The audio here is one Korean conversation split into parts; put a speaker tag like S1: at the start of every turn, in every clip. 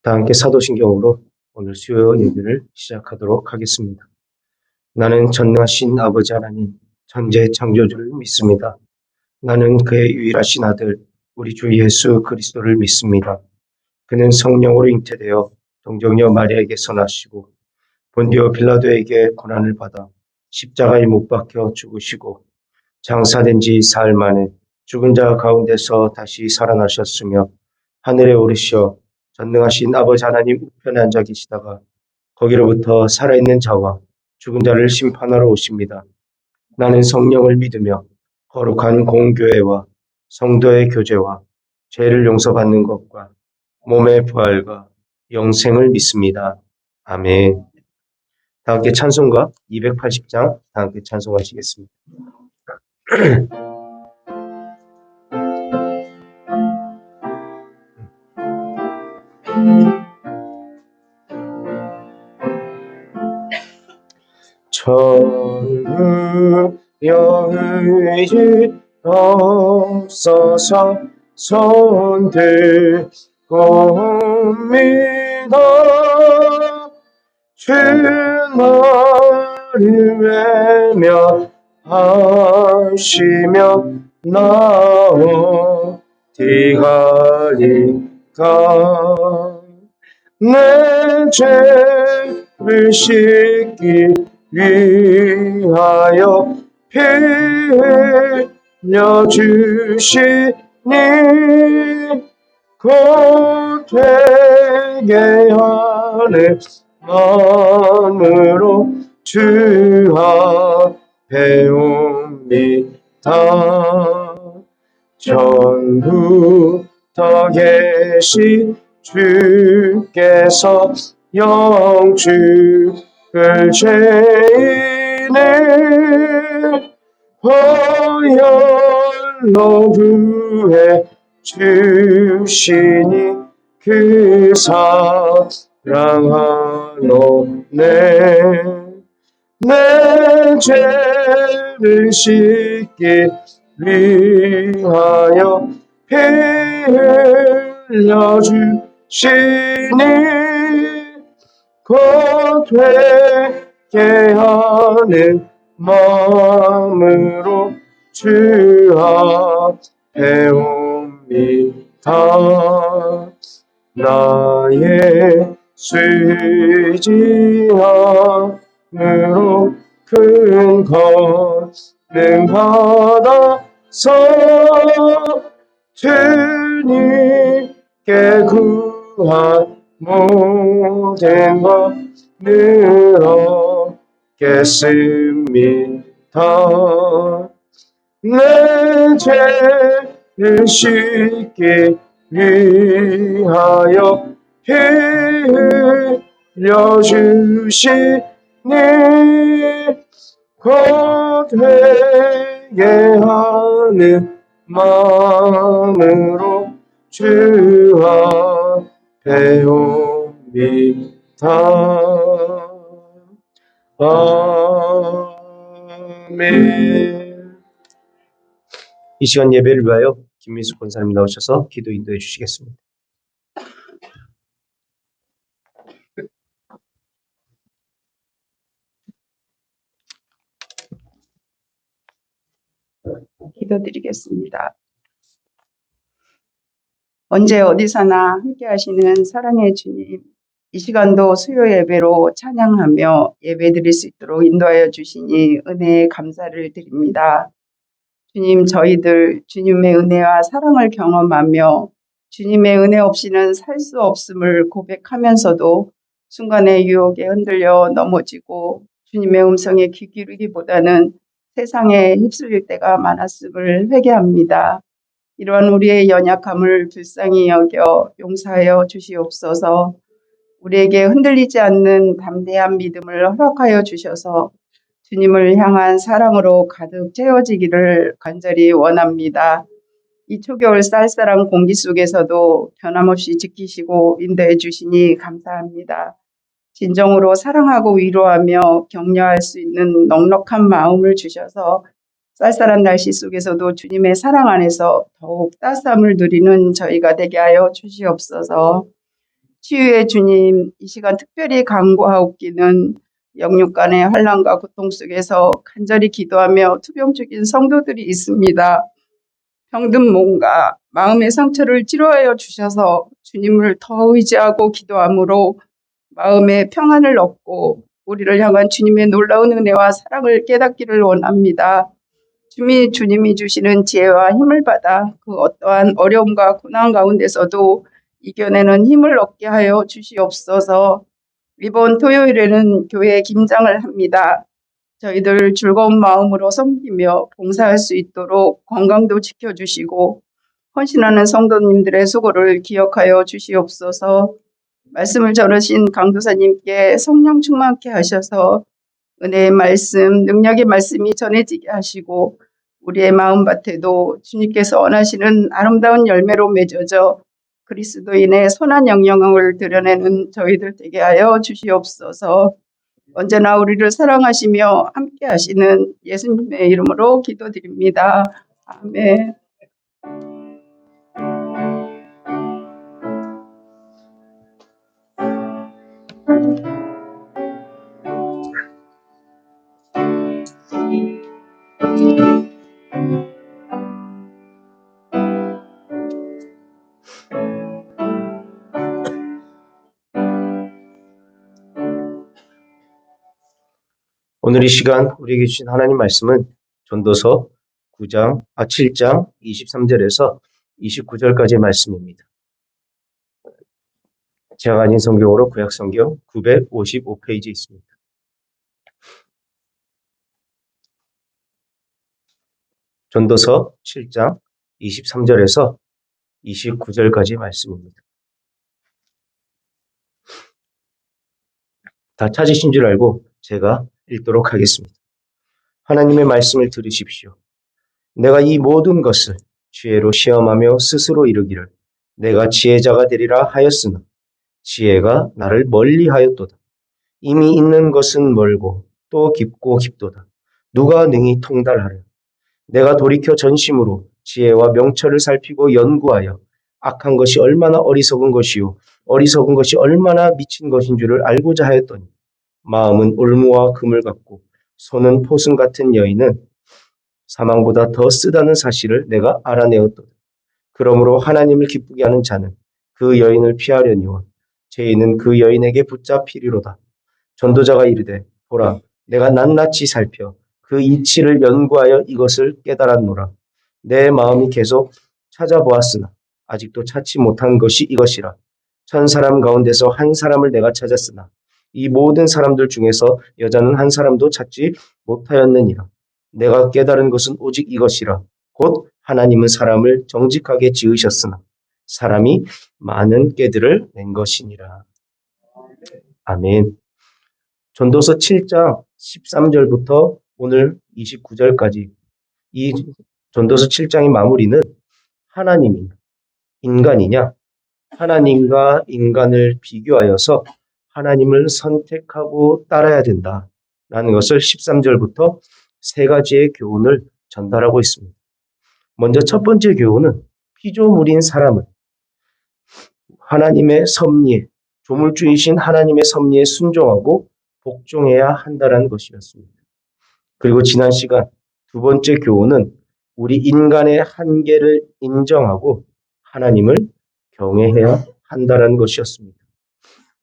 S1: 다 함께 사도신경으로 오늘 수요 예배를 시작하도록 하겠습니다. 나는 전능하신 아버지 하나님, 천재 창조주를 믿습니다. 나는 그의 유일하신 아들, 우리 주 예수 그리스도를 믿습니다. 그는 성령으로 잉태되어 동정녀 마리아에게서 나시고 본디오 빌라도에게 고난을 받아 십자가에 못 박혀 죽으시고 장사된 지 사흘 만에 죽은 자 가운데서 다시 살아나셨으며 하늘에 오르시어 전능하신 아버지 하나님 우편에 앉아 계시다가 거기로부터 살아있는 자와 죽은 자를 심판하러 오십니다. 나는 성령을 믿으며 거룩한 공교회와 성도의 교제와 죄를 용서받는 것과 몸의 부활과 영생을 믿습니다. 아멘. 다 함께 찬송가 280장 다 함께 찬송하시겠습니다. 전능여 의지 없어서 손들고 옵니다. 주 나를 외면하시면 나 어디 가리까. 내 죄를 씻기 위하여 피 흘려주시니 곧 되게 하는 마음으로 주 앞에 옵니다. 전부터 계신 주께서 영주를 죄인을 보혈로 구해 주시니 그 사랑하노네. 내 죄를 씻기 위하여 피 흘려주시니 곧 되게 하는 마음으로 주 앞에 옵니다. 나의 수지함으로 큰 권능 받아서 주님께 구한 모든 것 늘었겠습니다. 내 죄를 씻기 위하여 피 흘려주시니 곧 되게 하는 마음으로 주 앞에 옵니다. 아멘. 이 시간 예배를 위하여 김민수 권사님 나오셔서 기도 인도해 주시겠습니다.
S2: 기도드리겠습니다. 언제 어디서나 함께 하시는 사랑의 주님, 이 시간도 수요 예배로 찬양하며 예배드릴 수 있도록 인도하여 주시니 은혜에 감사를 드립니다. 주님, 저희들 주님의 은혜와 사랑을 경험하며 주님의 은혜 없이는 살 수 없음을 고백하면서도 순간의 유혹에 흔들려 넘어지고 주님의 음성에 귀 기울이기보다는 세상에 휩쓸릴 때가 많았음을 회개합니다. 이러한 우리의 연약함을 불쌍히 여겨 용서하여 주시옵소서. 우리에게 흔들리지 않는 담대한 믿음을 허락하여 주셔서 주님을 향한 사랑으로 가득 채워지기를 간절히 원합니다. 이 초겨울 쌀쌀한 공기 속에서도 변함없이 지키시고 인도해 주시니 감사합니다. 진정으로 사랑하고 위로하며 격려할 수 있는 넉넉한 마음을 주셔서 쌀쌀한 날씨 속에서도 주님의 사랑 안에서 더욱 따스함을 누리는 저희가 되게 하여 주시옵소서. 치유의 주님, 이 시간 특별히 간구하옵기는 영육 간의 환난과 고통 속에서 간절히 기도하며 투병 중인 성도들이 있습니다. 병든 몸과 마음의 상처를 치료하여 주셔서 주님을 더 의지하고 기도함으로 마음의 평안을 얻고 우리를 향한 주님의 놀라운 은혜와 사랑을 깨닫기를 원합니다. 주님이 주시는 지혜와 힘을 받아 그 어떠한 어려움과 고난 가운데서도 이겨내는 힘을 얻게 하여 주시옵소서. 이번 토요일에는 교회 김장을 합니다. 저희들 즐거운 마음으로 섬기며 봉사할 수 있도록 건강도 지켜주시고 헌신하는 성도님들의 수고를 기억하여 주시옵소서. 말씀을 전하신 강도사님께 성령 충만케 하셔서 은혜의 말씀, 능력의 말씀이 전해지게 하시고 우리의 마음밭에도 주님께서 원하시는 아름다운 열매로 맺어져 그리스도인의 선한 영향을 드러내는 저희들 되게 하여 주시옵소서. 언제나 우리를 사랑하시며 함께 하시는 예수님의 이름으로 기도드립니다. 아멘.
S1: 오늘 이 시간 우리에게 주신 하나님 말씀은 전도서 7장 23절에서 29절까지의 말씀입니다. 제가 가진 성경으로 구약성경 955페이지에 있습니다. 전도서 7장 23절에서 29절까지의 말씀입니다. 다 찾으신 줄 알고 제가 읽도록 하겠습니다. 하나님의 말씀을 들으십시오. 내가 이 모든 것을 지혜로 시험하며 스스로 이르기를 내가 지혜자가 되리라 하였으나 지혜가 나를 멀리하였도다. 이미 있는 것은 멀고 또 깊고 깊도다. 누가 능히 통달하랴. 내가 돌이켜 전심으로 지혜와 명철을 살피고 연구하여 악한 것이 얼마나 어리석은 것이요 어리석은 것이 얼마나 미친 것인 줄을 알고자 하였더니 마음은 올무와 금을 갖고 손은 포승 같은 여인은 사망보다 더 쓰다는 사실을 내가 알아내었도다. 그러므로 하나님을 기쁘게 하는 자는 그 여인을 피하려니와 죄인은 그 여인에게 붙잡히리로다. 전도자가 이르되 보라 내가 낱낱이 살펴 그 이치를 연구하여 이것을 깨달았노라. 내 마음이 계속 찾아보았으나 아직도 찾지 못한 것이 이것이라. 천 사람 가운데서 한 사람을 내가 찾았으나 이 모든 사람들 중에서 여자는 한 사람도 찾지 못하였느니라. 내가 깨달은 것은 오직 이것이라. 곧 하나님은 사람을 정직하게 지으셨으나 사람이 많은 깨들을 낸 것이니라. 아멘. 전도서 7장 13절부터 오늘 29절까지 이 전도서 7장의 마무리는 하나님이 인간이냐, 하나님과 인간을 비교하여서 하나님을 선택하고 따라야 된다라는 것을 13절부터 세 가지의 교훈을 전달하고 있습니다. 먼저 첫 번째 교훈은 피조물인 사람은 하나님의 섭리에, 조물주이신 하나님의 섭리에 순종하고 복종해야 한다는 것이었습니다. 그리고 지난 시간 두 번째 교훈은 우리 인간의 한계를 인정하고 하나님을 경외해야 한다는 것이었습니다.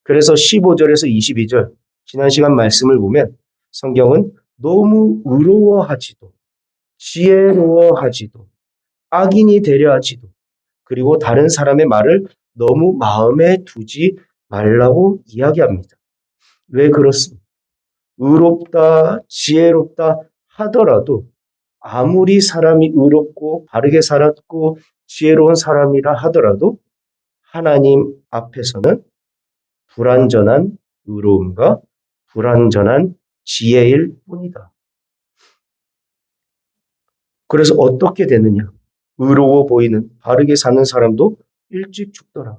S1: 그래서 15절에서 22절 지난 시간 말씀을 보면 성경은 너무 의로워하지도 지혜로워하지도 악인이 되려 하지도 그리고 다른 사람의 말을 너무 마음에 두지 말라고 이야기합니다. 왜 그렇습니까? 의롭다, 지혜롭다 하더라도 아무리 사람이 의롭고 바르게 살았고 지혜로운 사람이라 하더라도 하나님 앞에서는 불완전한 의로움과 불완전한 지혜일 뿐이다. 그래서 어떻게 되느냐? 의로워 보이는 바르게 사는 사람도 일찍 죽더라.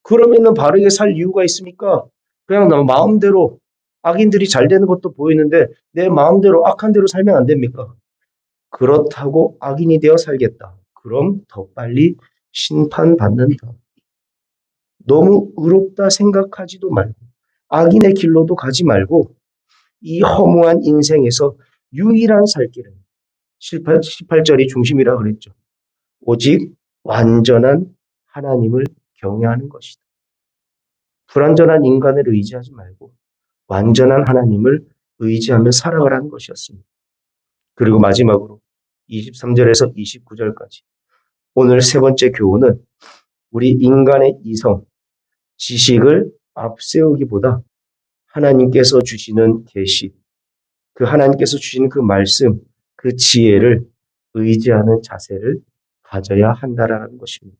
S1: 그러면은 바르게 살 이유가 있습니까? 그냥 나 마음대로 악인들이 잘 되는 것도 보이는데 내 마음대로 악한 대로 살면 안 됩니까? 그렇다고 악인이 되어 살겠다. 그럼 더 빨리 심판받는다. 너무 의롭다 생각하지도 말고 악인의 길로도 가지 말고 이 허무한 인생에서 유일한 살 길은 18절이 중심이라 그랬죠. 오직 완전한 하나님을 경외하는 것이다. 불완전한 인간을 의지하지 말고 완전한 하나님을 의지하며 살아가라는 것이었습니다. 그리고 마지막으로 23절에서 29절까지 오늘 세 번째 교훈은 우리 인간의 이성, 지식을 앞세우기보다 하나님께서 주시는 계시, 그 하나님께서 주시는 그 말씀, 그 지혜를 의지하는 자세를 가져야 한다라는 것입니다.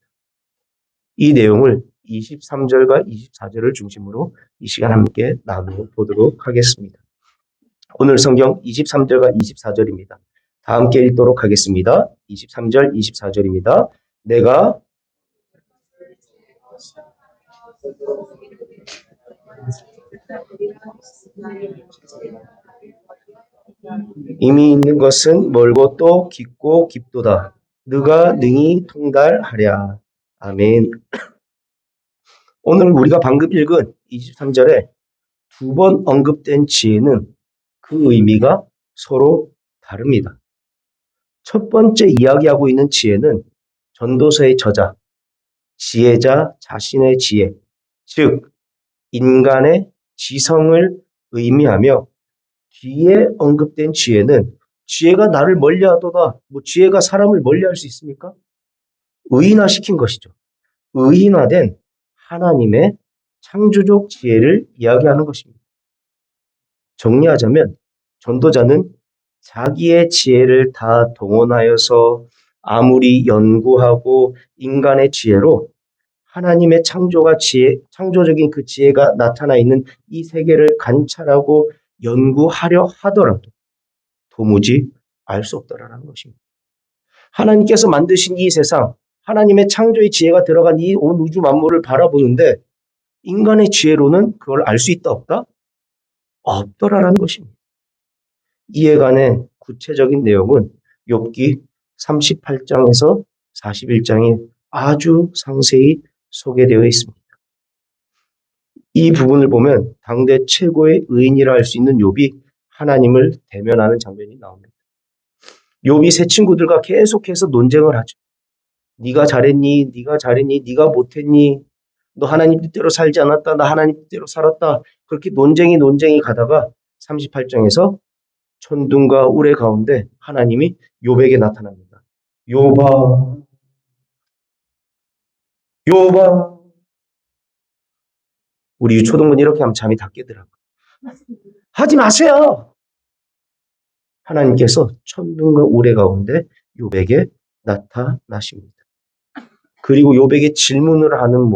S1: 이 내용을 23절과 24절을 중심으로 이 시간 함께 나눠보도록 하겠습니다. 오늘 성경 23절과 24절입니다. 다 함께 읽도록 하겠습니다. 23절, 24절입니다. 내가 이미 있는 것은 멀고 또 깊고 깊도다. 누가 능히 통달하랴. 아멘. 오늘 우리가 방금 읽은 23절에 두 번 언급된 지혜는 그 의미가 서로 다릅니다. 첫 번째 이야기하고 있는 지혜는 전도서의 저자, 지혜자 자신의 지혜, 즉 인간의 지성을 의미하며 뒤에 언급된 지혜는 지혜가 나를 멀리하도다. 지혜가 사람을 멀리할 수 있습니까? 의인화시킨 것이죠. 의인화된 하나님의 창조적 지혜를 이야기하는 것입니다. 정리하자면 전도자는 자기의 지혜를 다 동원하여서 아무리 연구하고 인간의 지혜로 하나님의 창조적인 그 지혜가 나타나 있는 이 세계를 관찰하고 연구하려 하더라도 도무지 알 수 없다라는 것입니다. 하나님께서 만드신 이 세상, 하나님의 창조의 지혜가 들어간 이 온 우주 만물을 바라보는데 인간의 지혜로는 그걸 알 수 있다 없다? 없더라라는 것입니다. 이에 관해 구체적인 내용은 욥기 38장에서 41장에 아주 상세히 소개되어 있습니다. 이 부분을 보면 당대 최고의 의인이라 할 수 있는 욥이 하나님을 대면하는 장면이 나옵니다. 욥이 세 친구들과 계속해서 논쟁을 하죠. 네가 잘했니? 네가 잘했니? 네가 못했니? 너 하나님 뜻대로 살지 않았다. 나 하나님 뜻대로 살았다. 그렇게 논쟁이 가다가 38장에서 천둥과 우레 가운데 하나님이 욥에게 나타납니다. 욥아, 욥아. 우리 초등분 이렇게 하면 잠이 다 깨더라고요. 하지 마세요. 하나님께서 천둥과 우레 가운데 욥에게 나타나십니다. 그리고 욥에게 질문을 하는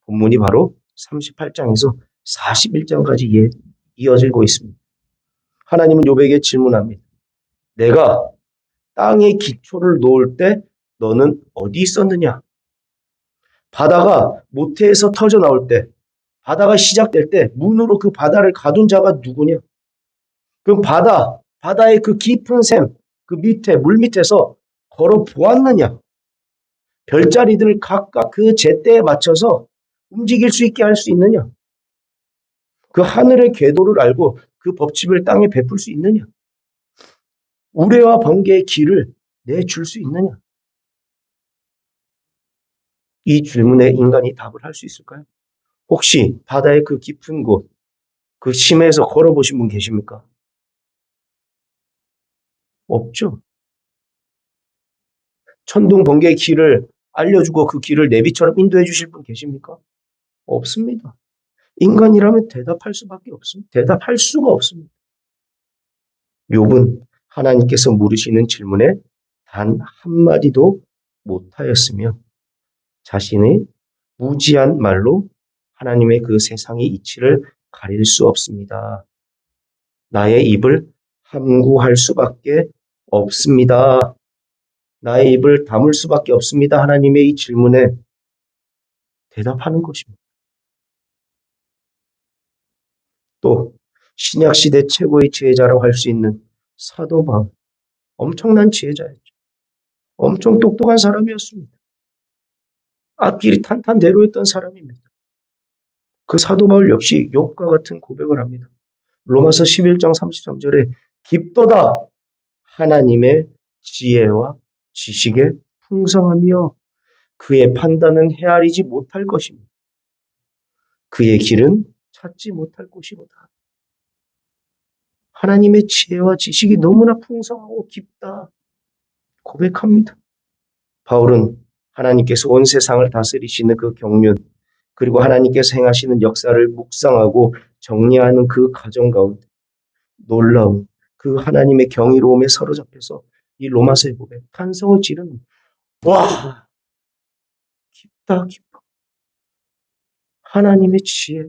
S1: 본문이 바로 38장에서 41장까지 이어지고 있습니다. 하나님은 욥에게 질문합니다. 내가 땅에 기초를 놓을 때 너는 어디 있었느냐? 바다가 모태에서 터져 나올 때, 바다가 시작될 때 문으로 그 바다를 가둔 자가 누구냐? 그럼 바다의 그 깊은 샘, 그 밑에, 물 밑에서 걸어 보았느냐? 별자리들을 각각 그 제때에 맞춰서 움직일 수 있게 할 수 있느냐? 그 하늘의 궤도를 알고 그 법칙을 땅에 베풀 수 있느냐? 우레와 번개의 길을 내줄 수 있느냐? 이 질문에 인간이 답을 할 수 있을까요? 혹시 바다의 그 깊은 곳, 그 심해에서 걸어보신 분 계십니까? 없죠. 천둥 번개의 길을 알려주고 그 길을 내비처럼 인도해 주실 분 계십니까? 없습니다. 인간이라면 대답할 수가 없습니다. 욥은 하나님께서 물으시는 질문에 단 한마디도 못하였으며 자신의 무지한 말로 하나님의 그 세상의 이치를 가릴 수 없습니다. 나의 입을 함구할 수밖에 없습니다. 나의 입을 다물 수밖에 없습니다. 하나님의 이 질문에 대답하는 것입니다. 또 신약시대 최고의 지혜자라고 할 수 있는 사도 바울, 엄청난 지혜자였죠. 엄청 똑똑한 사람이었습니다. 앞길이 탄탄대로였던 사람입니다. 그 사도 바울 역시 욥과 같은 고백을 합니다. 로마서 11장 33절에 깊도다 하나님의 지혜와 지식의 풍성하며 그의 판단은 헤아리지 못할 것입니다. 그의 길은 찾지 못할 곳이로다. 하나님의 지혜와 지식이 너무나 풍성하고 깊다 고백합니다. 바울은 하나님께서 온 세상을 다스리시는 그 경륜, 그리고 하나님께서 행하시는 역사를 묵상하고 정리하는 그 과정 가운데 놀라운 그 하나님의 경이로움에 사로잡혀서 이 로마서의 고백, 탄성을 지르는, 와, 깊다, 깊어. 하나님의 지혜,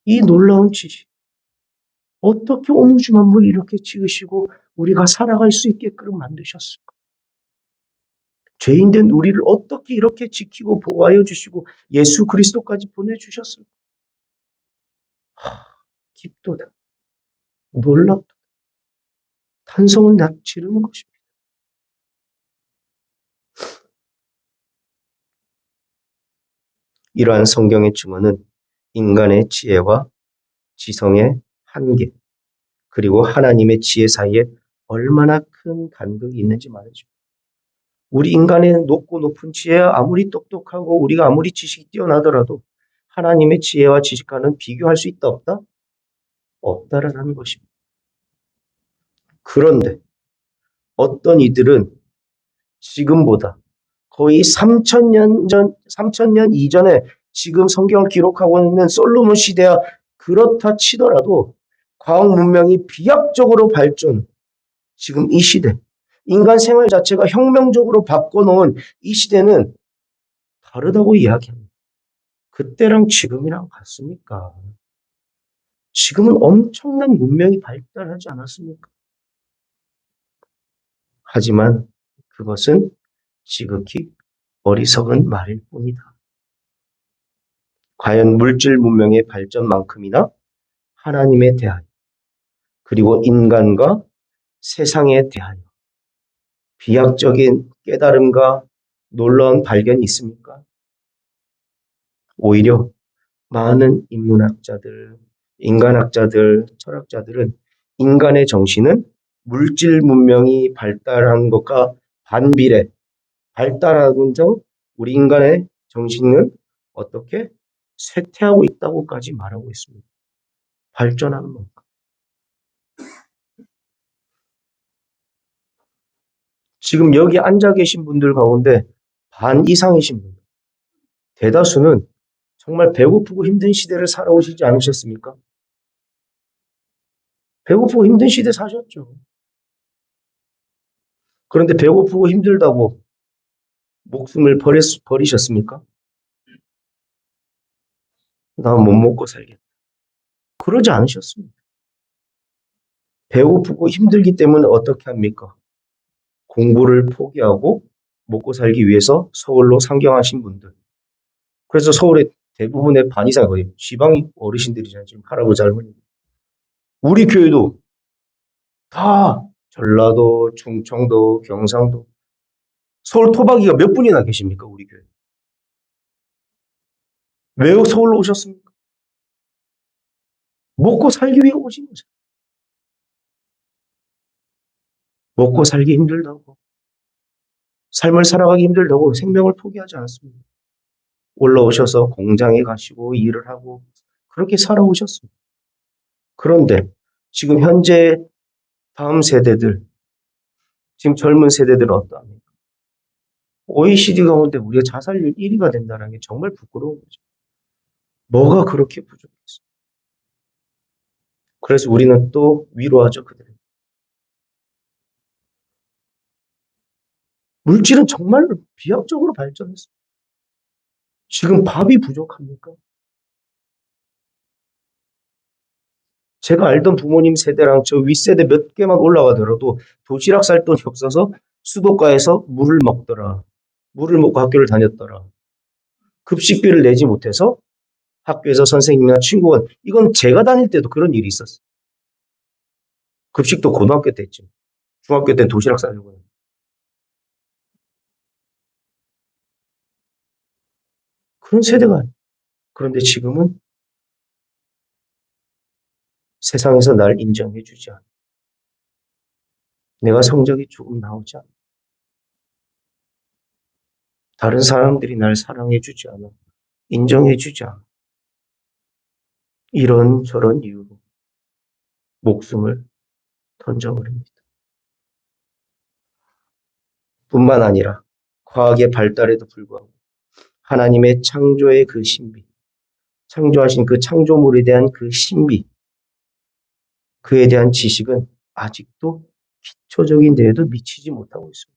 S1: 이 놀라운 지식. 어떻게 온 우주 만물을 이렇게 지으시고 우리가 살아갈 수 있게끔 만드셨을까? 죄인된 우리를 어떻게 이렇게 지키고 보호하여 주시고 예수 그리스도까지 보내주셨을까? 깊도다. 놀랍다. 탄성을 지르는 것입니다. 이러한 성경의 증언은 인간의 지혜와 지성의 한계, 그리고 하나님의 지혜 사이에 얼마나 큰 간극이 있는지 말해줍니다. 우리 인간의 높고 높은 지혜와 아무리 똑똑하고 우리가 아무리 지식이 뛰어나더라도 하나님의 지혜와 지식과는 비교할 수 있다 없다? 없다라는 것입니다. 그런데 어떤 이들은 지금보다 거의 3,000년 이전에 지금 성경을 기록하고 있는 솔로몬 시대와 그렇다 치더라도 과학 문명이 비약적으로 발전, 지금 이 시대, 인간 생활 자체가 혁명적으로 바꿔놓은 이 시대는 다르다고 이야기합니다. 그때랑 지금이랑 같습니까? 지금은 엄청난 문명이 발달하지 않았습니까? 하지만 그것은 지극히 어리석은 말일 뿐이다. 과연 물질 문명의 발전만큼이나 하나님에 대하여, 그리고 인간과 세상에 대하여 비약적인 깨달음과 놀라운 발견이 있습니까? 오히려 많은 인문학자들, 인간학자들, 철학자들은 인간의 정신은 물질 문명이 발달한 것과 반비례, 발달하면서 우리 인간의 정신은 어떻게 쇠퇴하고 있다고까지 말하고 있습니다. 발전하는 것. 지금 여기 앉아 계신 분들 가운데 반 이상이신 분들, 대다수는 정말 배고프고 힘든 시대를 살아오시지 않으셨습니까? 배고프고 힘든 시대 사셨죠. 그런데 배고프고 힘들다고 목숨을 버리셨습니까? 나 못 먹고 살겠다. 그러지 않으셨습니다. 배고프고 힘들기 때문에 어떻게 합니까? 공부를 포기하고 먹고 살기 위해서 서울로 상경하신 분들. 그래서 서울의 대부분의 반 이상 거의 지방 어르신들이잖아요. 지금 할아버지 할머니. 우리 교회도 다 전라도, 충청도, 경상도, 서울 토박이가 몇 분이나 계십니까? 우리 교회. 왜 서울로 오셨습니까? 먹고 살기 위해 오신 거죠. 먹고 살기 힘들다고, 삶을 살아가기 힘들다고 생명을 포기하지 않았습니다. 올라오셔서 공장에 가시고 일을 하고 그렇게 살아오셨습니다. 그런데 지금 현재 다음 세대들, 지금 젊은 세대들은 어떠합니까? OECD 가운데 우리가 자살률 1위가 된다는 게 정말 부끄러운 거죠. 뭐가 그렇게 부족했어? 그래서 우리는 또 위로하죠, 그들. 물질은 정말 비약적으로 발전했어. 지금 밥이 부족합니까? 제가 알던 부모님 세대랑 저 윗세대 몇 개만 올라가더라도 도시락 살 돈이 없어서 수도가에서 물을 먹더라. 물을 먹고 학교를 다녔더라. 급식비를 내지 못해서 학교에서 선생님이나 친구가, 이건 제가 다닐 때도 그런 일이 있었어요. 급식도 고등학교 때 했죠. 중학교 때는 도시락 싸려고 해요. 그런 세대가 아니에요. 그런데 지금은 세상에서 날 인정해 주지 않아. 내가 성적이 조금 나오지 않아. 다른 사람들이 날 사랑해 주지 않아. 인정해 주지 않아. 이런저런 이유로 목숨을 던져버립니다. 뿐만 아니라 과학의 발달에도 불구하고 하나님의 창조의 그 신비, 창조하신 그 창조물에 대한 그 신비, 그에 대한 지식은 아직도 기초적인 데에도 미치지 못하고 있습니다.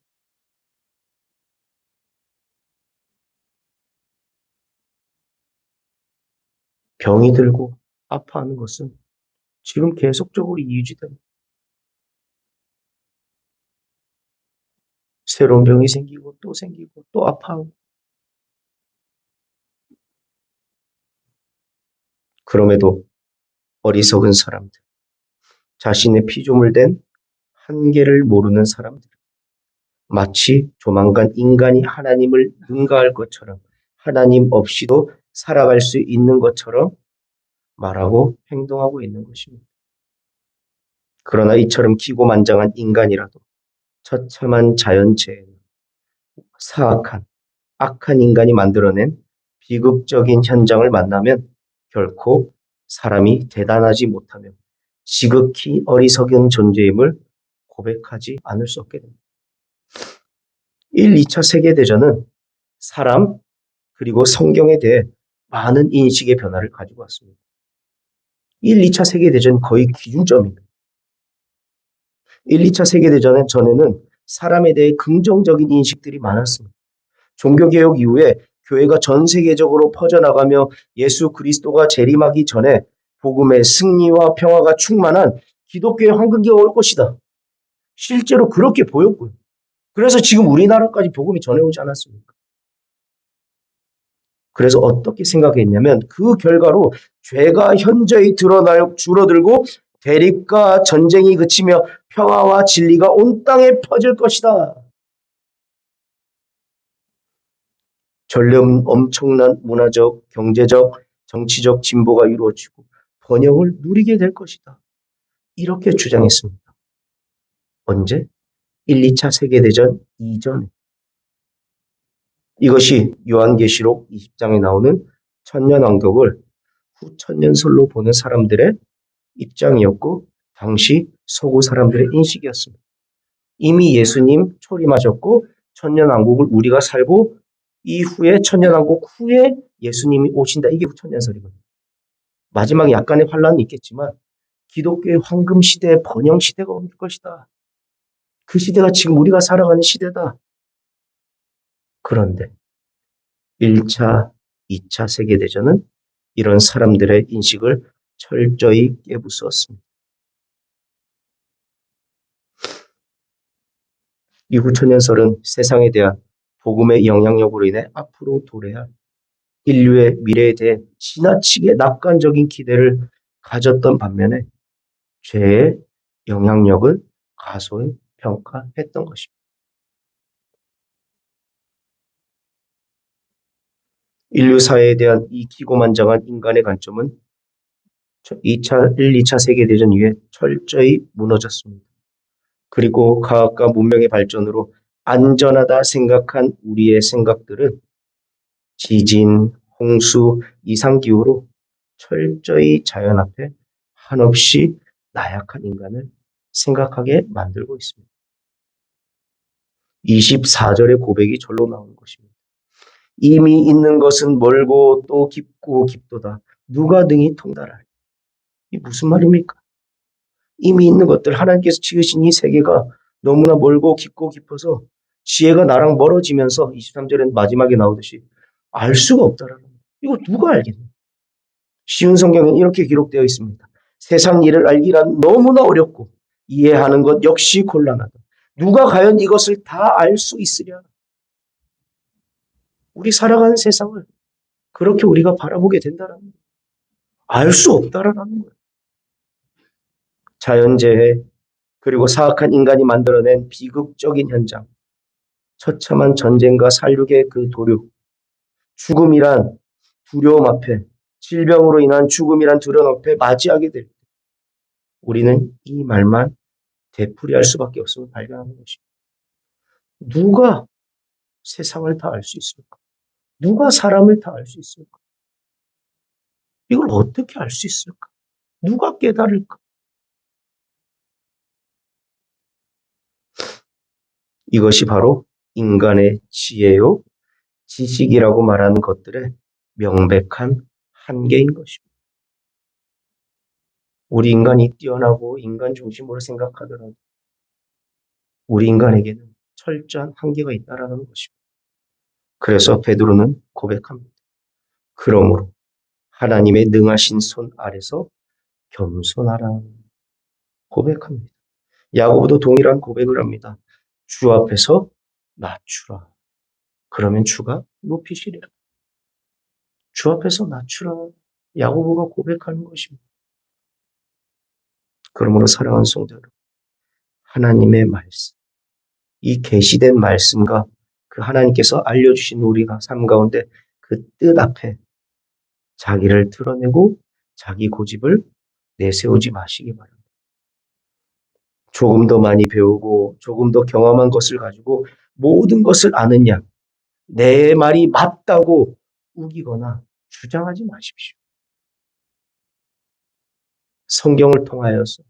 S1: 병이 들고 아파하는 것은 지금 계속적으로 유지됩니다. 새로운 병이 생기고 또 아파하고. 그럼에도 어리석은 사람들, 자신의 피조물 된 한계를 모르는 사람들, 마치 조만간 인간이 하나님을 능가할 것처럼 하나님 없이도 살아갈 수 있는 것처럼 말하고 행동하고 있는 것입니다. 그러나 이처럼 기고만장한 인간이라도 처참한 자연재해는 사악한 악한 인간이 만들어낸 비극적인 현장을 만나면 결코 사람이 대단하지 못하며 지극히 어리석은 존재임을 고백하지 않을 수 없게 됩니다. 1, 2차 세계대전은 사람 그리고 성경에 대해 많은 인식의 변화를 가지고 왔습니다. 1, 2차 세계대전 거의 기준점입니다. 1, 2차 세계대전 전에는 사람에 대해 긍정적인 인식들이 많았습니다. 종교개혁 이후에 교회가 전 세계적으로 퍼져나가며 예수 그리스도가 재림하기 전에 복음의 승리와 평화가 충만한 기독교의 황금기가 올 것이다. 실제로 그렇게 보였고요. 그래서 지금 우리나라까지 복음이 전해오지 않았습니까? 그래서 어떻게 생각했냐면 그 결과로 죄가 현저히 줄어들고 대립과 전쟁이 그치며 평화와 진리가 온 땅에 퍼질 것이다. 전면 엄청난 문화적, 경제적, 정치적 진보가 이루어지고 번영을 누리게 될 것이다. 이렇게 주장했습니다. 언제? 1, 2차 세계대전 이전에. 이것이 요한계시록 20장에 나오는 천년왕국을 후천년설로 보는 사람들의 입장이었고 당시 서구 사람들의 인식이었습니다. 이미 예수님 초림하셨고 천년왕국을 우리가 살고 이후에 천년왕국 후에 예수님이 오신다. 이게 후천년설이거든요. 마지막에 약간의 환란은 있겠지만 기독교의 황금 시대의 번영 시대가 올 것이다. 그 시대가 지금 우리가 살아가는 시대다. 그런데 1차, 2차 세계대전은 이런 사람들의 인식을 철저히 깨부수었습니다. 이후 천년설은 세상에 대한 복음의 영향력으로 인해 앞으로 도래할 인류의 미래에 대해 지나치게 낙관적인 기대를 가졌던 반면에 죄의 영향력을 가소히 평가했던 것입니다. 인류 사회에 대한 이 기고만장한 인간의 관점은 1, 2차 세계대전 이후에 철저히 무너졌습니다. 그리고 과학과 문명의 발전으로 안전하다 생각한 우리의 생각들은 지진, 홍수, 이상기후로 철저히 자연 앞에 한없이 나약한 인간을 생각하게 만들고 있습니다. 24절의 고백이 절로 나오는 것입니다. 이미 있는 것은 멀고 또 깊고 깊도다. 누가 능히 통달하리. 이 무슨 말입니까? 이미 있는 것들, 하나님께서 지으신 이 세계가 너무나 멀고 깊고 깊어서 지혜가 나랑 멀어지면서 23절엔 마지막에 나오듯이 알 수가 없다라는 거예요. 이거 누가 알겠냐? 쉬운 성경엔 이렇게 기록되어 있습니다. 세상 일을 알기란 너무나 어렵고 이해하는 것 역시 곤란하다. 누가 과연 이것을 다 알 수 있으랴? 우리 살아가는 세상을 그렇게 우리가 바라보게 된다는 거예요. 알 수 없다라는 거예요. 자연재해 그리고 사악한 인간이 만들어낸 비극적인 현장, 처참한 전쟁과 살육의 그 도륙, 죽음이란 두려움 앞에, 질병으로 인한 죽음이란 두려움 앞에 맞이하게 될 때, 우리는 이 말만 되풀이할 수밖에 없음을 발견하는 것입니다. 누가 세상을 다 알 수 있을까? 누가 사람을 다 알 수 있을까? 이걸 어떻게 알 수 있을까? 누가 깨달을까? 이것이 바로 인간의 지혜요, 지식이라고 말하는 것들의 명백한 한계인 것입니다. 우리 인간이 뛰어나고 인간 중심으로 생각하더라도 우리 인간에게는 철저한 한계가 있다라는 것입니다. 그래서 베드로는 고백합니다. 그러므로 하나님의 능하신 손 아래서 겸손하라 고백합니다. 야고보도 동일한 고백을 합니다. 주 앞에서 낮추라. 그러면 주가 높이시리라. 주 앞에서 낮추라. 야고보가 고백하는 것입니다. 그러므로 사랑하는 성도 여러분, 하나님의 말씀, 이 계시된 말씀과 그 하나님께서 알려주신 우리가 삶 가운데 그 뜻 앞에 자기를 드러내고 자기 고집을 내세우지 마시기 바랍니다. 조금 더 많이 배우고 조금 더 경험한 것을 가지고 모든 것을 아는 양, 내 말이 맞다고 우기거나 주장하지 마십시오. 성경을 통하여서,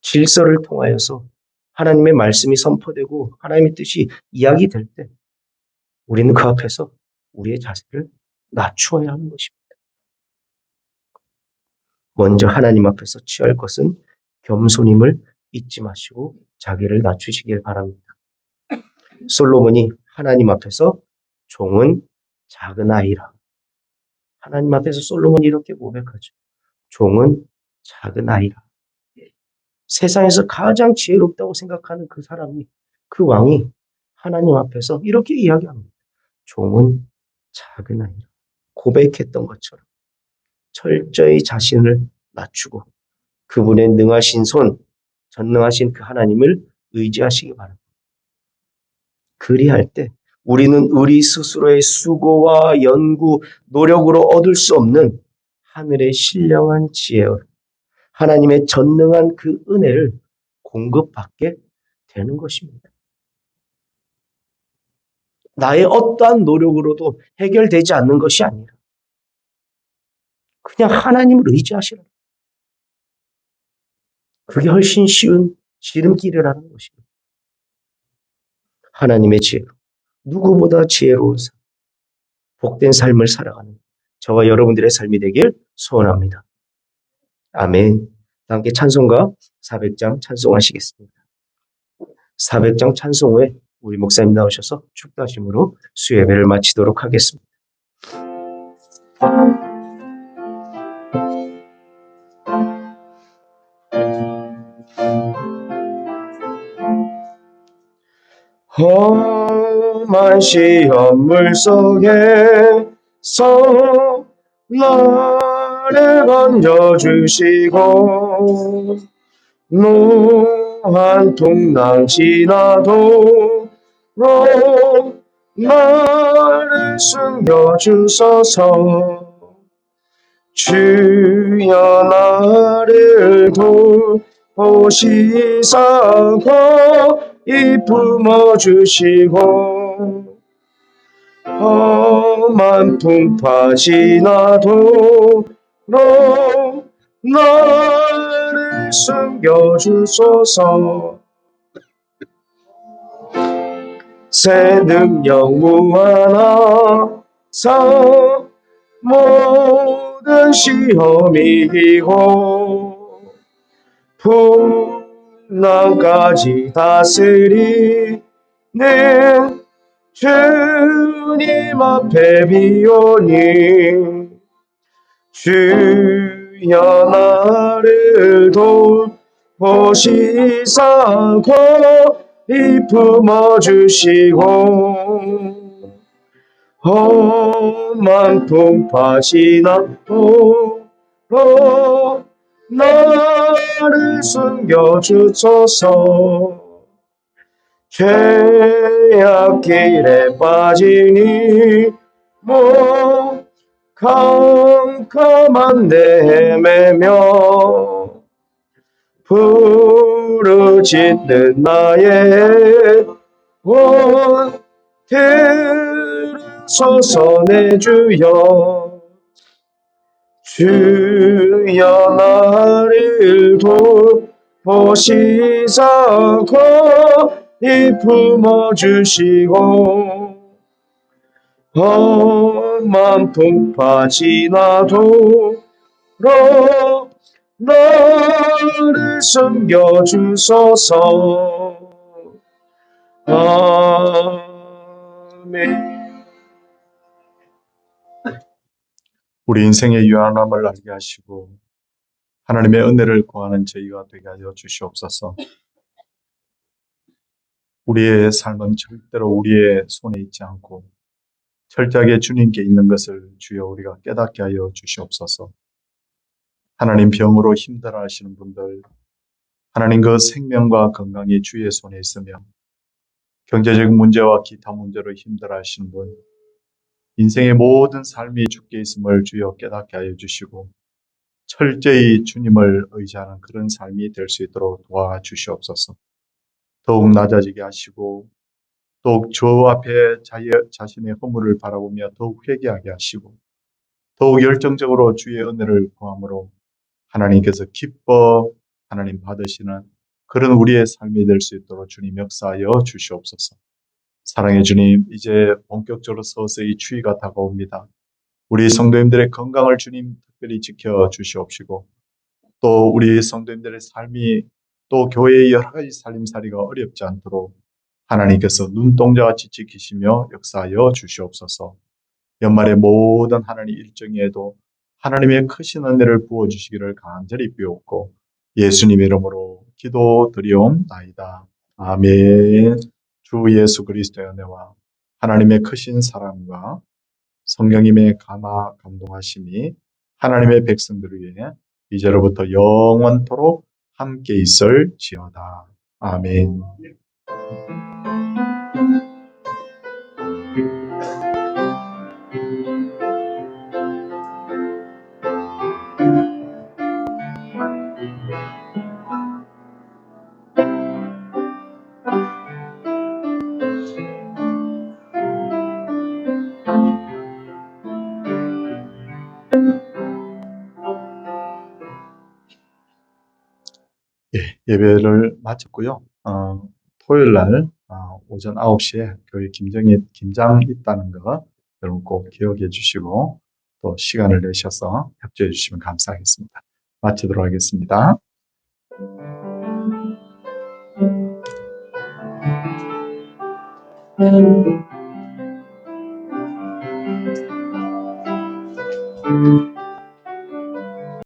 S1: 질서를 통하여서 하나님의 말씀이 선포되고 하나님의 뜻이 이야기될 때 우리는 그 앞에서 우리의 자세를 낮추어야 하는 것입니다. 먼저 하나님 앞에서 취할 것은 겸손임을 잊지 마시고 자기를 낮추시길 바랍니다. 솔로몬이 하나님 앞에서 종은 작은 아이라. 하나님 앞에서 솔로몬이 이렇게 고백하죠. 종은 작은 아이라. 세상에서 가장 지혜롭다고 생각하는 그 사람이, 그 왕이 하나님 앞에서 이렇게 이야기합니다. 종은 작은 아이라. 고백했던 것처럼 철저히 자신을 낮추고 그분의 능하신 손, 전능하신 그 하나님을 의지하시기 바랍니다. 그리할 때 우리는 우리 스스로의 수고와 연구, 노력으로 얻을 수 없는 하늘의 신령한 지혜와 하나님의 전능한 그 은혜를 공급받게 되는 것입니다. 나의 어떠한 노력으로도 해결되지 않는 것이 아니라 그냥 하나님을 의지하시라. 그게 훨씬 쉬운 지름길이라는 것입니다. 하나님의 지혜로 누구보다 지혜로운 삶, 복된 삶을 살아가는 저와 여러분들의 삶이 되길 소원합니다. 아멘. 함께 찬송가 400장 찬송하시겠습니다. 400장 찬송 후에 우리 목사님 나오셔서 축도하심으로 수예배를 마치도록 하겠습니다. 험한 시험물 속에서 나를 건져주시고 노한 풍랑 지나도록 나를 숨겨주소서. 주여 나를 돌보시사 이 품어주시고 험한 풍파 지나도록 나를 숨겨주소서. 새 능력 무한하사 모든 시험이 이기고 풍랑까지 다스리는 주님 앞에 비오니 주여 나를 돌보시사 이 품어주시고 험한 풍파 지나도록 나를 숨겨주소서. 죄악길에 빠지니 강도 가운데 헤매며 부르짖는 나의 원 들으소서 내 주여 주여 나를 돌보시사 거이 품어주시고 험한 풍파 지나도록 나를 섬겨주소서. 아멘.
S3: 우리 인생의 유한함을 알게 하시고 하나님의 은혜를 구하는 저희가 되게 하여 주시옵소서. 우리의 삶은 절대로 우리의 손에 있지 않고 철저하게 주님께 있는 것을 주여 우리가 깨닫게 하여 주시옵소서. 하나님 병으로 힘들어 하시는 분들, 하나님 그 생명과 건강이 주의 손에 있으며 경제적 문제와 기타 문제로 힘들어 하시는 분, 인생의 모든 삶이 주께 있음을 주여 깨닫게 하여 주시고 철저히 주님을 의지하는 그런 삶이 될 수 있도록 도와주시옵소서. 더욱 낮아지게 하시고 더욱 주 앞에 자신의 허물을 바라보며 더욱 회개하게 하시고 더욱 열정적으로 주의 은혜를 구함으로 하나님께서 기뻐 하나님 받으시는 그런 우리의 삶이 될 수 있도록 주님 역사하여 주시옵소서. 사랑의 주님, 이제 본격적으로 서서히 추위가 다가옵니다. 우리 성도님들의 건강을 주님 특별히 지켜 주시옵시고 또 우리 성도님들의 삶이 또 교회의 여러 가지 살림살이가 어렵지 않도록 하나님께서 눈동자같이 지키시며 역사하여 주시옵소서. 연말의 모든 하나님 일정에도 하나님의 크신 은혜를 부어주시기를 간절히 비옵고 예수님 이름으로 기도드리옵나이다. 아멘. 주 예수 그리스도의 은혜와 하나님의 크신 사랑과 성령님의 감동하심이 하나님의 백성들을 위해 이제로부터 영원토록 함께 있을지어다. 아멘. 예배를 마쳤고요. 토요일 날 오전 9시에 교회 김장 있다는 거 여러분 꼭 기억해 주시고 또 시간을 내셔서 협조해 주시면 감사하겠습니다. 마치도록 하겠습니다.